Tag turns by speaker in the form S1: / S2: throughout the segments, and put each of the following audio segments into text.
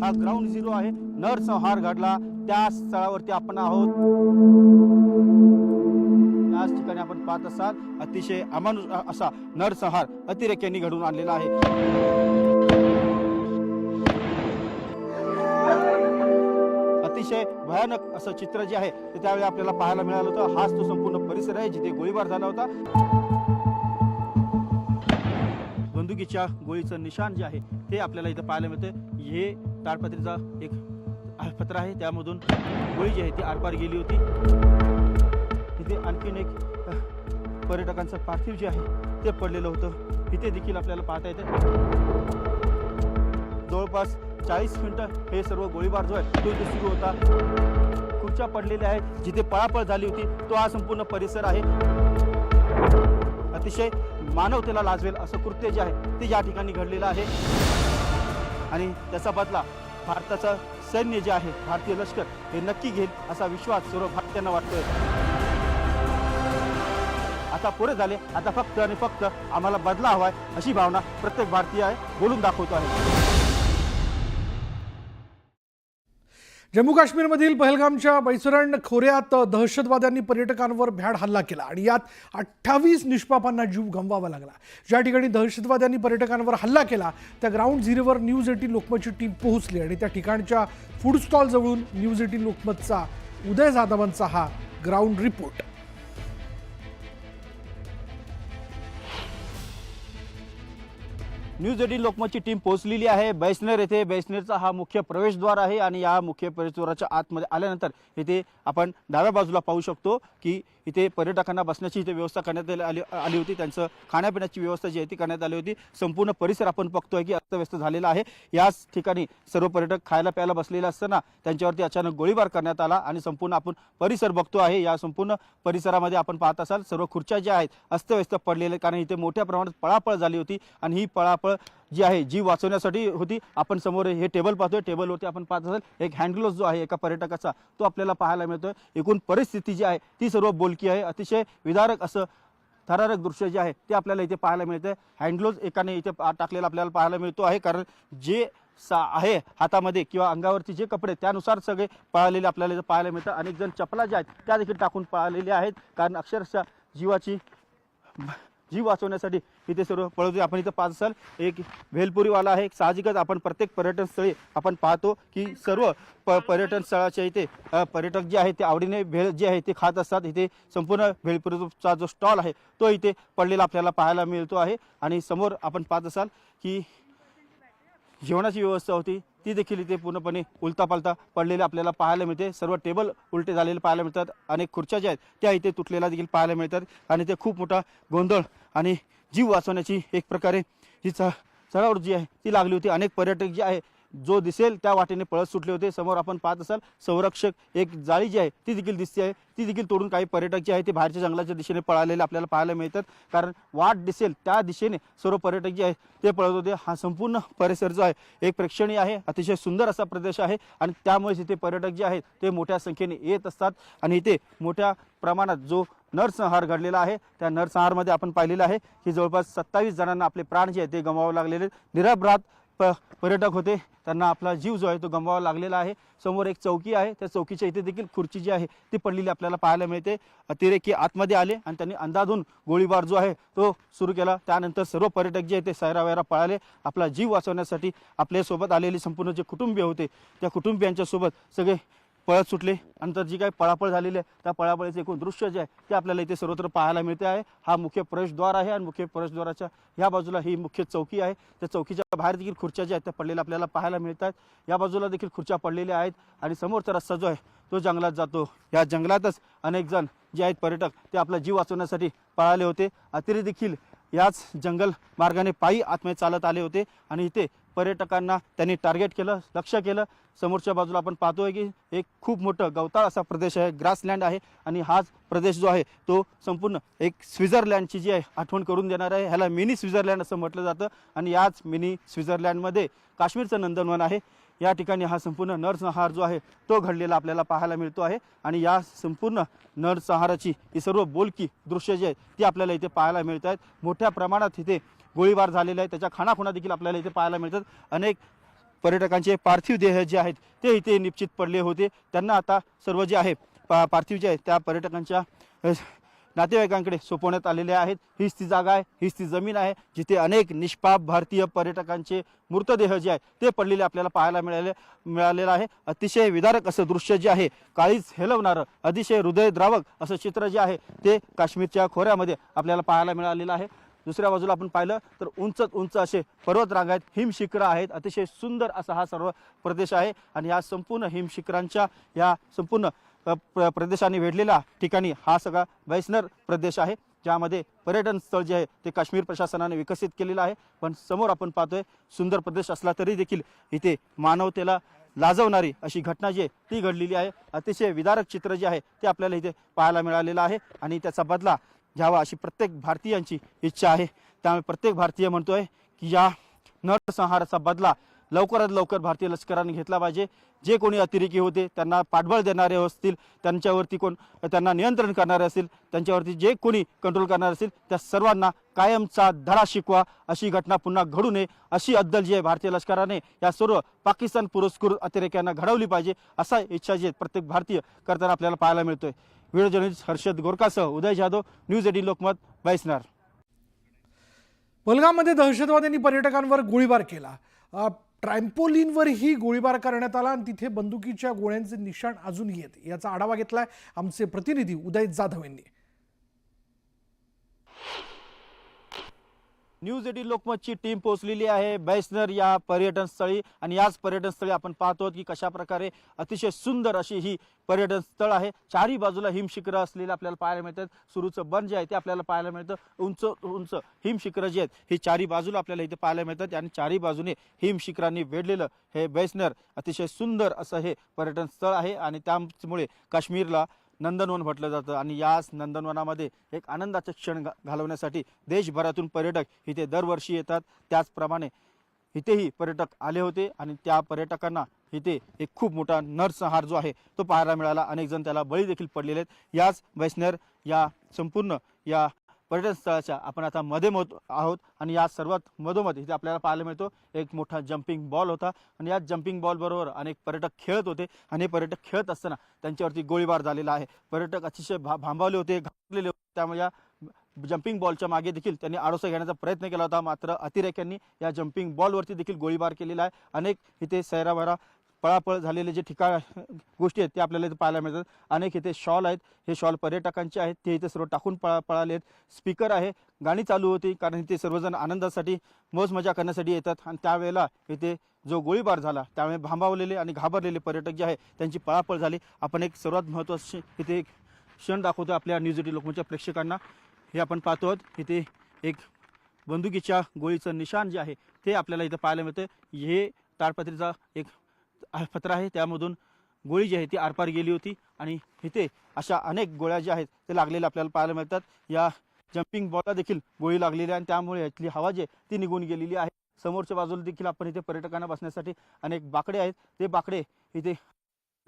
S1: हा ground zero आहे. नरसंहार घडला त्या स्थळावरती आपण आहोत. याच ठिकाणी आपण पाहत असाल अतिशय अमानुष असा नरसंहार अतिरेक्यांनी घडवून आणलेला आहे. अतिशय भयानक असं चित्र जे आहे ते त्यावेळी आपल्याला पाहायला मिळालं होतं. हाच तो संपूर्ण परिसर आहे जिथे गोळीबार झाला होता. बंदुकीच्या गोळीचं निशाण जे आहे ते आपल्याला इथं पाहायला मिळतं. हे ताडपत्रीचा एक पत्र आहे, त्यामधून गोळी जी आहे ती आरपार गेली होती. इथे आणखीन एक पर्यटकांचं पार्थिव जे आहे ते पडलेलं होतं. इथे देखील आपल्याला पाहता येतं. जवळपास 40 मिनिटं हे सर्व गोळीबार जो आहे तो इथे सुरू होता. खुर्च्या पडलेल्या आहेत. जिथे पळापळ झाली होती तो हा संपूर्ण परिसर आहे. अतिशय मानवतेला लाजवेल असं कृत्य जे आहे ते या ठिकाणी घडलेलं आहे आणि त्याचा बदला भारताचं सैन्य जे आहे, भारतीय लष्कर हे नक्की घेईल असा विश्वास सर्व भारतीयांना वाटतोय. आता पुरे झाले, आता फक्त आणि फक्त आम्हाला बदला हवाय अशी भावना प्रत्येक भारतीय आहे बोलून दाखवतो आहे.
S2: जम्मू काश्मीरमधील पहलगामच्या बैसरण खोऱ्यात दहशतवाद्यांनी पर्यटकांवर भ्याड हल्ला केला आणि यात 28 निष्पापांना जीव गमवावा लागला. ज्या ठिकाणी दहशतवाद्यांनी पर्यटकांवर हल्ला केला त्या ग्राउंड झिरोवर न्यूज 18 लोकमतची टीम पोहोचली आणि त्या ठिकाणच्या फूड स्टॉल जवळून न्यूज 18 लोकमतचा उदय जाधवांचा हा ग्राउंड रिपोर्ट.
S1: न्यूज 18 लोकमतची टीम पोहोचलेली आहे बैसनेर येथे. बैसनेरचा हा मुख्य प्रवेशद्वार आहे आणि या मुख्य प्रवेशद्वाराच्या आतमध्ये आल्यानंतर इथे आपण डाव्या बाजूला पाहू शकतो की इथे पर्यटकांना बसण्याची इथे व्यवस्था करण्यात आली होती. त्यांचं खाण्यापिण्याची व्यवस्था जी आहे ती करण्यात आली होती. संपूर्ण परिसर आपण बघतोय की अस्तव्यस्त झालेला आहे. याच ठिकाणी सर्व पर्यटक खायला प्यायला बसलेले असताना त्यांच्यावरती अचानक गोळीबार करण्यात आला आणि संपूर्ण आपण परिसर बघतो आहे. या संपूर्ण परिसरामध्ये आपण पाहत असाल सर्व खुर्च्या ज्या आहेत अस्तव्यस्त पडलेले, कारण इथे मोठ्या प्रमाणात पळापळ झाली होती आणि ही पळापळ जी आहे जीव वाचवण्यासाठी होती. आपण समोर हे टेबल पाहतोय. टेबलवरती आपण पाहत असाल एक हँडग्लोव्ह जो आहे एका पर्यटकाचा तो आपल्याला पाहायला मिळतोय. एकूण परिस्थिती जी आहे ती सर्व बोलकी आहे. अतिशय विदारक असं थरारक दृश्य जे आहे ते आपल्याला इथे पाहायला मिळतंय. हँडग्लोव्ह एकाने इथे टाकलेला आपल्याला पाहायला मिळतो आहे, कारण जे आहे हातामध्ये किंवा अंगावरती जे कपडे त्यानुसार सगळे पळालेले आपल्याला इथे पाहायला मिळतं. अनेक जण चपला ज्या आहेत त्या देखील टाकून पळालेले आहेत, कारण अक्षरशः जीव वाचवण्यासाठी इथे सर्व पळवते. आपण इथं पाहत असाल एक भेलपुरीवाला आहे. साहजिकच आपण प्रत्येक पर्यटन स्थळी आपण पाहतो की सर्व पर्यटन स्थळाच्या इथे पर्यटक जे आहेत ते आवडीने भेळ जे आहे ते खात असतात. इथे संपूर्ण भेलपुरीचा जो स्टॉल आहे तो इथे पडलेला आपल्याला पाहायला मिळतो आहे आणि समोर आपण पाहत असाल की जेवणाची व्यवस्था होती ती देखील इथे पूर्णपणे उलतापालता पडलेले आपल्याला पाहायला मिळते. सर्व टेबल उलटे झालेले पाहायला मिळतात. अनेक खुर्च्या ज्या आहेत त्या इथे तुटलेल्या देखील पाहायला मिळतात आणि ते खूप मोठा गोंधळ आणि जीव वाचवण्याची एक प्रकारे ही चढाओढ जी आहे ती लागली होती. अनेक पर्यटक जे आहे जो दिसेल त्या वाटेने पळत सुटले होते. समोर आपण पाहत असाल संरक्षक एक जाळी जी आहे ती देखील दिसते आहे, ती देखील तोडून काही पर्यटक जे आहे ते बाहेरच्या जंगलाच्या दिशेने पळालेले आपल्याला पाहायला मिळतात, कारण वाट दिसेल त्या दिशेने सर्व पर्यटक जे आहेत ते पळत होते. हा संपूर्ण परिसर जो आहे एक प्रेक्षणीय आहे, अतिशय सुंदर असा प्रदेश आहे आणि त्यामुळेच इथे पर्यटक जे आहेत ते मोठ्या संख्येने येत असतात आणि इथे मोठ्या प्रमाणात जो नरसंहार घडलेला आहे त्या नरसंहारमध्ये आपण पाहिलेलं आहे की जवळपास 27 जणांना आपले प्राण जे आहेत ते गमवावे लागलेले. निरपराध पर्यटक होते, त्यांना आपला जीव जो आहे तो गमवावा लागलेला आहे. समोर एक चौकी आहे, त्या चौकीच्या इथे देखील खुर्ची जी आहे ती पडलेली आपल्याला पाहायला मिळते. अतिरेकी आतमध्ये आले आणि त्यांनी अंधाधून गोळीबार जो आहे तो सुरू केला. त्यानंतर सर्व पर्यटक जे आहेत ते सैरावैरा पळाले. आपला जीव वाचवण्यासाठी आपल्यासोबत आलेले संपूर्ण जे कुटुंबीय होते त्या कुटुंबियांच्या सोबत सगळे पळत सुटले. नंतर जी काही पळापळ झालेली आहे त्या पळापळीचे एकूण दृश्य जे आहे ते आपल्याला इथे सर्वत्र पाहायला मिळते आहे. हा मुख्य प्रवेशद्वार आहे आणि मुख्य प्रवेशद्वाराच्या या बाजूला ही मुख्य चौकी आहे. त्या चौकीच्या बाहेर देखील खुर्च्या ज्या आहेत त्या पडलेल्या आपल्याला पाहायला मिळतात. या बाजूला देखील खुर्च्या पडलेल्या आहेत आणि समोरचा रस्ता जो आहे तो जंगलात जातो. या जंगलातच अनेक जण जे आहेत पर्यटक ते आपला जीव वाचवण्यासाठी पळाले होते. अतिरेकी देखील याच जंगल मार्गाने पायी आतमध्ये चालत आले होते आणि इथे पर्यटकांना त्यांनी टार्गेट केलं, लक्ष केलं. समोरच्या बाजूला आपण पाहतोय की एक खूप मोठं गवताळ असा प्रदेश आहे, ग्रासलँड आहे आणि हाच प्रदेश जो आहे तो संपूर्ण एक स्वित्झर्लंडची जी आहे आठवण करून देणार आहे. ह्याला मिनी स्वित्झर्लंड असं म्हटलं जातं आणि याच मिनी स्वित्झर्लंडमध्ये काश्मीरचं नंदनवन आहे. या ठिकाणी हा संपूर्ण नरसंहार जो आहे तो घडलेला आपल्याला पाहायला मिळतो आहे आणि या संपूर्ण नरसंहाराची ही सर्व बोलकी दृश्य जी आहेत ती आपल्याला इथे पाहायला मिळत आहेत. मोठ्या प्रमाणात इथे गोळीबार झालेला आहे, त्याच्या खाणाखुणा देखील आपल्याला इथे पाहायला मिळतात. अनेक पर्यटकांचे पार्थिव देह जे आहेत ते इथे निश्चित पडले होते. त्यांना आता सर्व जे आहे पार्थिव जे आहे त्या पर्यटकांच्या नातेवाईकांकडे सोपवण्यात आलेले आहेत. हीच ती जागा आहे, हीच ती जमीन आहे जिथे अनेक निष्पाप भारतीय पर्यटकांचे मृतदेह जे आहे ते पडलेले आपल्याला पाहायला मिळालेलं आहे. अतिशय विदारक असं दृश्य जे आहे, काळीच हेलवणारं, अतिशय हृदयद्रावक असं चित्र जे आहे ते काश्मीरच्या खोऱ्यामध्ये आपल्याला पाहायला मिळालेलं आहे. दुसऱ्या बाजूला आपण पाहिलं तर उंच उंच असे पर्वतरांग आहेत, हिमशिखरं आहेत. अतिशय सुंदर असा हा सर्व प्रदेश आहे आणि या संपूर्ण हिमशिखरांच्या या संपूर्ण प्रदेशाने वेढलेला ठिकाणी हा सगळा वैष्णर प्रदेश आहे, ज्यामध्ये पर्यटन स्थळ जे आहे ते काश्मीर प्रशासनाने विकसित केलेलं आहे. पण समोर आपण पाहतोय सुंदर प्रदेश असला तरी देखील इथे मानवतेला लाजवणारी अशी घटना जी आहे ती घडलेली आहे. अतिशय विदारक चित्र जे आहे ते आपल्याला इथे पाहायला मिळालेलं आहे आणि त्याचा बदला घ्यावा अशी प्रत्येक भारतीयांची इच्छा आहे. त्यामुळे प्रत्येक भारतीय म्हणतोय की या नरसंहाराचा बदला लवकरात लवकर भारतीय लष्कराने घेतला पाहिजे. जे कोणी अतिरेकी होते त्यांना पाठबळ देणारे असतील, त्यांच्यावरती त्यांना नियंत्रण करणारे असतील, त्यांच्यावरती जे कोणी कंट्रोल करणारे असतील त्या सर्वांना कायमचा धडा शिकवा. अशी घटना पुन्हा घडू नये अशी अद्दल जी आहे भारतीय लष्कराने या सर्व पाकिस्तान पुरस्कृत अतिरेक्यांना घडवली पाहिजे असा इच्छा जी प्रत्येक भारतीय करताना आपल्याला पाहायला मिळतोय. व्हिडिओ जर्नलिस्ट हर्षद गोरकासह उदय जाधव, न्यूज 18 लोकमत, वैष्णर.
S2: पहलगाममध्ये दहशतवाद्यांनी पर्यटकांवर गोळीबार केला. ट्रॅम्पोलिनवरही गोळीबार करण्यात आला आणि तिथे बंदुकीच्या गोळ्यांचे निशाण अजूनही आहेत. याचा आढावा घेतलाय आमचे प्रतिनिधी उदय जाधव यांनी.
S1: न्यूज 18 लोकमतची टीम पोहोचलेली आहे वैष्णर या पर्यटन स्थळी आणि याच पर्यटन स्थळी आपण पाहतो की कशा प्रकारे अतिशय सुंदर अशी ही पर्यटन स्थळ आहे. चारही बाजूला हिमशिखरं असलेले आपल्याला पाहायला मिळतात. सुरूचं बन जे आहे ते आपल्याला पाहायला मिळतं. उंच उंच हिमशिखरं जी आहेत ही चारही बाजूला आपल्याला इथे पाहायला मिळतात आणि चारही बाजूने हिमशिखरांनी वेढलेलं हे वैष्णर अतिशय सुंदर असं हे पर्यटन स्थळ आहे आणि त्यामुळे काश्मीरला नंदनवन म्हटलं जातं आणि याच नंदनवनामध्ये एक आनंदाचे क्षण घालवण्यासाठी देशभरातून पर्यटक इथे दरवर्षी येतात. त्याचप्रमाणे इथेही पर्यटक आले होते आणि त्या पर्यटकांना इथे एक खूप मोठा नरसंहार जो आहे तो पाहायला मिळाला. अनेक जण त्याला बळी देखील पडलेले आहेत. याच वैष्णर या संपूर्ण या पर्यटन स्थळाच्या आपण आता मध्ये आहोत आणि या सर्वात मधोमध इथे आपल्याला पाहायला मिळतो एक मोठा जम्पिंग बॉल होता आणि या जम्पिंग बॉल बरोबर अनेक पर्यटक खेळत होते आणि पर्यटक खेळत असताना त्यांच्यावरती गोळीबार झालेला आहे. पर्यटक अतिशय भांबावले होते, घाबरलेले होते. त्यामुळे या जम्पिंग बॉलच्या मागे देखील त्यांनी आडोसा घेण्याचा प्रयत्न केला होता, मात्र अतिरेक्यांनी या जम्पिंग बॉलवरती देखील गोळीबार केलेला आहे. अनेक इथे सैराभरा पळापळ झालेले जे गोष्टी आहेत ते आपल्याला इथे पाहायला मिळतात. अनेक इथे शॉल आहेत, हे शॉल पर्यटकांचे आहेत, ते इथे सर्व टाकून पळाले आहेत. स्पीकर आहे, गाणी चालू होती कारण इथे सर्वजण आनंदासाठी मौज मजा करण्यासाठी येतात आणि त्यावेळेला इथे जो गोळीबार झाला त्यामुळे भांबावलेले आणि घाबरलेले पर्यटक जे आहे त्यांची पळापळ झाली. आपण एक सर्वात महत्त्वाची इथे एक क्षण दाखवतो आपल्या न्यूज 18 लोकमतच्या प्रेक्षकांना. हे आपण पाहतो इथे एक बंदुकीच्या गोळीचं निशाण जे आहे ते आपल्याला इथं पाहायला मिळतं. हे ताडपत्रीचा एक पत्र आहे, त्यामधून गोळी जी आहे ती आरपार गेली होती आणि इथे अशा अनेक गोळ्या ज्या आहेत ते लागलेल्या आपल्याला पाहायला मिळतात. या जम्पिंग बॉलला देखील गोळी लागलेली आहे आणि त्यामुळे यातली हवा जी आहे ती निघून गेलेली आहे. समोरच्या बाजूला देखील आपण इथे पर्यटकांना बसण्यासाठी अनेक बाकडे आहेत, ते बाकडे इथे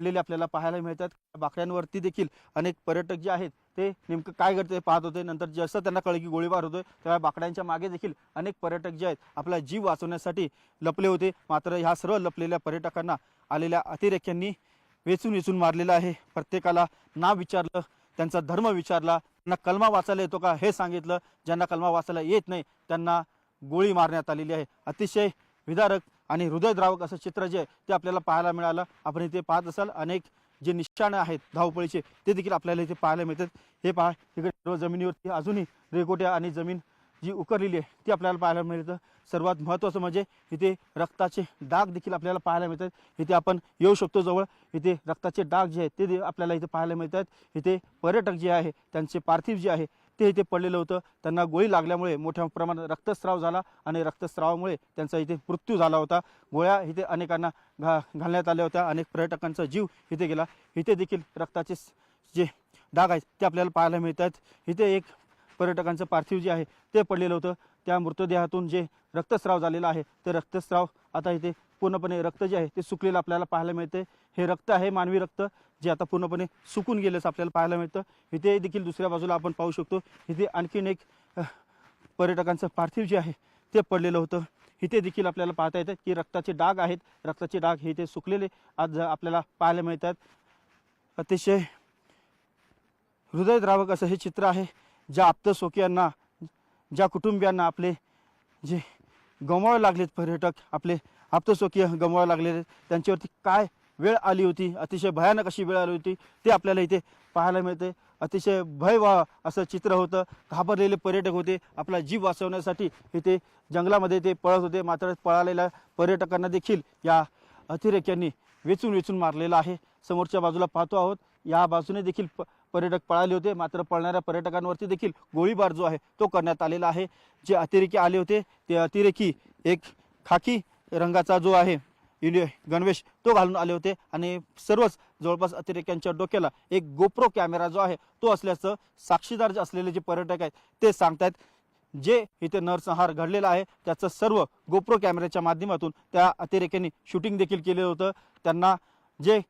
S1: आपल्याला पाहायला मिळतात. बाकड्यांवरती देखील अनेक पर्यटक जे आहेत ते नेमकं काय करते पाहत होते. नंतर जसं त्यांना कळलं की गोळीबार होतोय तेव्हा बाकड्यांच्या मागे देखील अनेक पर्यटक जे आहेत आपला जीव वाचवण्यासाठी लपले होते. मात्र ह्या सर्व लपलेल्या पर्यटकांना आलेल्या अतिरेक्यांनी वेचून मारलेलं आहे. प्रत्येकाला नाव विचारलं, त्यांचा धर्म विचारला, त्यांना कलमा वाचायला येतो का हे सांगितलं. ज्यांना कलमा वाचायला येत नाही त्यांना गोळी मारण्यात आलेली आहे. अतिशय विदारक आणि हृदयद्रावक असं चित्र जे आहे ते आपल्याला पाहायला मिळालं. आपण इथे पाहत असाल अनेक जे निशाणे आहेत धावपळीचे ते देखील आपल्याला इथे पाहायला मिळतात. हे पहा तिकडे सर्व जमिनीवरती अजूनही रेकोट्या आणि जमीन जी उकरलेली आहे ती आपल्याला पाहायला मिळतं. सर्वात महत्त्वाचं म्हणजे इथे रक्ताचे डाग देखील आपल्याला पाहायला मिळतात. इथे आपण येऊ शकतो जवळ, इथे रक्ताचे डाग जे आहेत ते आपल्याला इथे पाहायला मिळतात. इथे पर्यटक जे आहे त्यांचे पार्थिव जे आहे ते इथे पडलेलं होतं. त्यांना गोळी लागल्यामुळे मोठ्या प्रमाणात रक्तस्राव झाला आणि रक्तस्रावामुळे त्यांचा इथे मृत्यू झाला होता. गोळ्या इथे अनेकांना घालण्यात आल्या होत्या, अनेक पर्यटकांचा जीव इथे गेला. इथे देखील रक्ताचे जे डाग आहेत ते आपल्याला पाहायला मिळतात. इथे एक पर्यटकांचं पार्थिव जे आहे ते पडलेलं होतं. त्या मृतदेहातून जे रक्तस्राव झालेला आहे ते रक्तस्राव आता इथे पूर्णपणे रक्त जे आहे ते सुकलेलं आपल्याला पाहायला मिळते. हे रक्त आहे मानवी रक्त जे आता पूर्णपणे सुकून गेल्याचं आपल्याला पाहायला मिळतं. इथे देखील दुसऱ्या बाजूला आपण पाहू शकतो इथे आणखीन एक पर्यटकांचं पार्थिव जे आहे ते पडलेलं होतं. इथे देखील आपल्याला पाहता येतात की रक्ताचे डाग आहेत. रक्ताचे डाग हे इथे सुकलेले आज आपल्याला पाहायला मिळतात. अतिशय हृदयद्रावक असं हे चित्र आहे. ज्या आप्तस्वकीयांना, ज्या कुटुंबियांना आपले जे गमवावे लागलेत, पर्यटक आपले आप्तस्वकीय गमवावे लागलेले, त्यांच्यावरती काय वेळ आली होती, अतिशय भयानक अशी वेळ आली होती, ते आपल्याला इथे पाहायला मिळते. अतिशय भयवा असं चित्र होतं. घाबरलेले पर्यटक होते. आपला जीव वाचवण्यासाठी इथे जंगलामध्ये ते पळत होते. मात्र पळालेल्या पर्यटकांना देखील या अतिरेक्यांनी वेचून वेचून मारलेलं आहे. समोरच्या बाजूला पाहतो आहोत, या बाजूने देखील पर्यटक पळाले होते. मात्र पळणाऱ्या पर्यटकांवरती देखील गोळीबार जो आहे तो करण्यात आलेला आहे. जे अतिरेकी आले होते ते अतिरेकी एक खाकी रंगाचा जो आहे गणवेश तो घालून आले होते आणि सर्वच जवळपास अतिरेक्यांच्या डोक्याला एक गोप्रो कॅमेरा जो आहे तो असल्याचं साक्षीदार असलेले जे पर्यटक आहेत ते सांगतात. जे इथे नरसंहार घडलेला आहे त्याचं सर्व गोप्रो कॅमेऱ्याच्या माध्यमातून त्या अतिरेक्यांनी शूटिंग देखील केलं होतं. त्यांना जे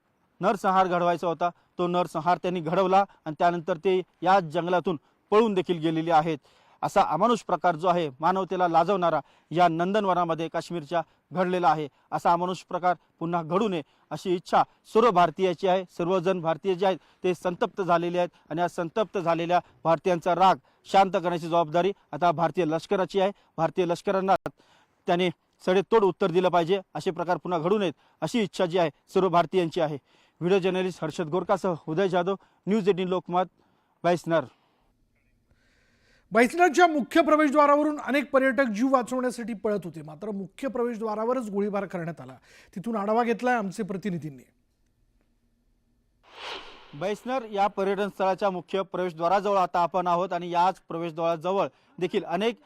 S1: नरसंहार घडवायचा होता तो नरसंहार त्यांनी घडवला आणि त्यानंतर ते या जंगलातून पळून देखील गेलेले आहेत. असा अमानुष प्रकार जो आहे, मानवतेला लाजवणारा, या नंदनवनामध्ये काश्मीरच्या घडलेला आहे. असा अमानुष प्रकार पुन्हा घडू नये अशी इच्छा सर्व भारतीयाची आहे. सर्वजण भारतीय जे आहेत ते संतप्त झालेले आहेत आणि या संतप्त झालेल्या भारतीयांचा राग शांत करण्याची जबाबदारी आता भारतीय लष्कराची आहे. भारतीय लष्करांना त्याने सडेतोड उत्तर दिलं पाहिजे. असे प्रकार पुन्हा घडू नयेत अशी इच्छा जी आहे सर्व भारतीयांची आहे. व्हिडिओ जर्नलिस्ट हर्षद गोरकासह उदय जाधव, न्यूज 18 लोकमत, बैसनर.
S2: बैसनरच्या मुख्य प्रवेशद्वारावरून अनेक पर्यटक जीव वाचवण्यासाठी पळत होते. मात्र मुख्य प्रवेशद्वारावरच गोळीबार करण्यात आला. तिथून आढावा घेतलाय आमचे प्रतिनिधींनी.
S1: बैसनर या पर्यटन स्थळाच्या मुख्य प्रवेशद्वाराजवळ आता आपण आहोत आणि याच प्रवेशद्वाराजवळ देखील अनेक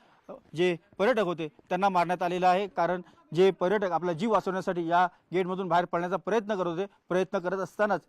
S1: जे पर्यटक होते त्यांना मारण्यात आलेलं आहे. कारण जे पर्यटक आपला जीव वाचवण्यासाठी या गेटमधून बाहेर पडण्याचा प्रयत्न करत होते. प्रयत्न करत असतानाच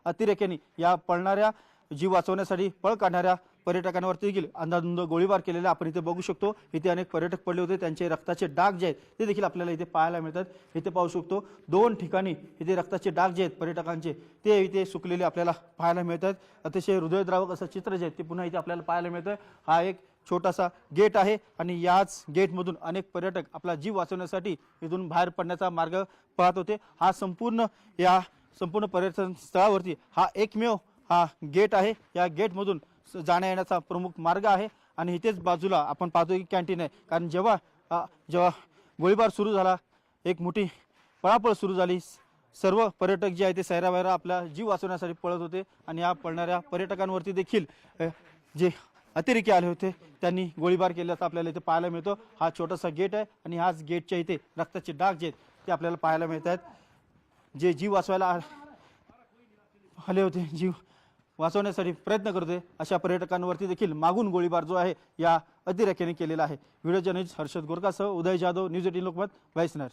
S1: अतिरेक्यांनी या पळणाऱ्या, जीव वाचवण्यासाठी पळ काढणाऱ्या पर्यटकांवरती देखील अंधाधुंद गोळीबार केलेला आपण इथे बघू शकतो. इथे अनेक पर्यटक पडले होते. त्यांचे रक्ताचे डाग जे आहेत ते देखील आपल्याला इथे पाहायला मिळतात. इथे पाहू शकतो 2 ठिकाणी इथे रक्ताचे डाग जे आहेत पर्यटकांचे ते इथे सुकलेले आपल्याला पाहायला मिळतात. अतिशय हृदयद्रावक असं चित्र जे आहे ते पुन्हा इथे आपल्याला पाहायला मिळतं. हा एक छोटासा गेट आहे आणि याच गेटमधून अनेक पर्यटक आपला जीव वाचवण्यासाठी इथून बाहेर पडण्याचा मार्ग पाहत होते. हा संपूर्ण पर्यटन स्थळावरती हा एकमेव हा गेट आहे. या गेटमधून जाण्या येण्याचा प्रमुख मार्ग आहे आणि इथेच बाजूला आपण पाहतो की कॅन्टीन आहे. कारण जेव्हा गोळीबार सुरू झाला, एक मोठी पळापळ सुरू झाली, सर्व पर्यटक जे आहे ते सैरावैरा आपला जीव वाचवण्यासाठी पळत होते आणि या पळणाऱ्या पर्यटकांवरती देखील जे अतिरेकी आले होते त्यांनी गोळीबार केल्याचं आपल्याला इथे पाहायला मिळतो. हा छोटासा गेट आहे आणि हाच गेटच्या इथे रक्ताचे डाग जे आहेत ते आपल्याला पाहायला मिळत आहेत. जे जीव वाचवायला आले होते, जीव वाचवण्यासाठी प्रयत्न करतोय अशा पर्यटकांवरती देखील मागून गोळीबार जो आहे या अतिरेक्याने केलेला आहे. व्हिडिओ जर्नलिस्ट हर्षद गोरकासह उदय जाधव, न्यूज 18 लोकमत, बैसनर.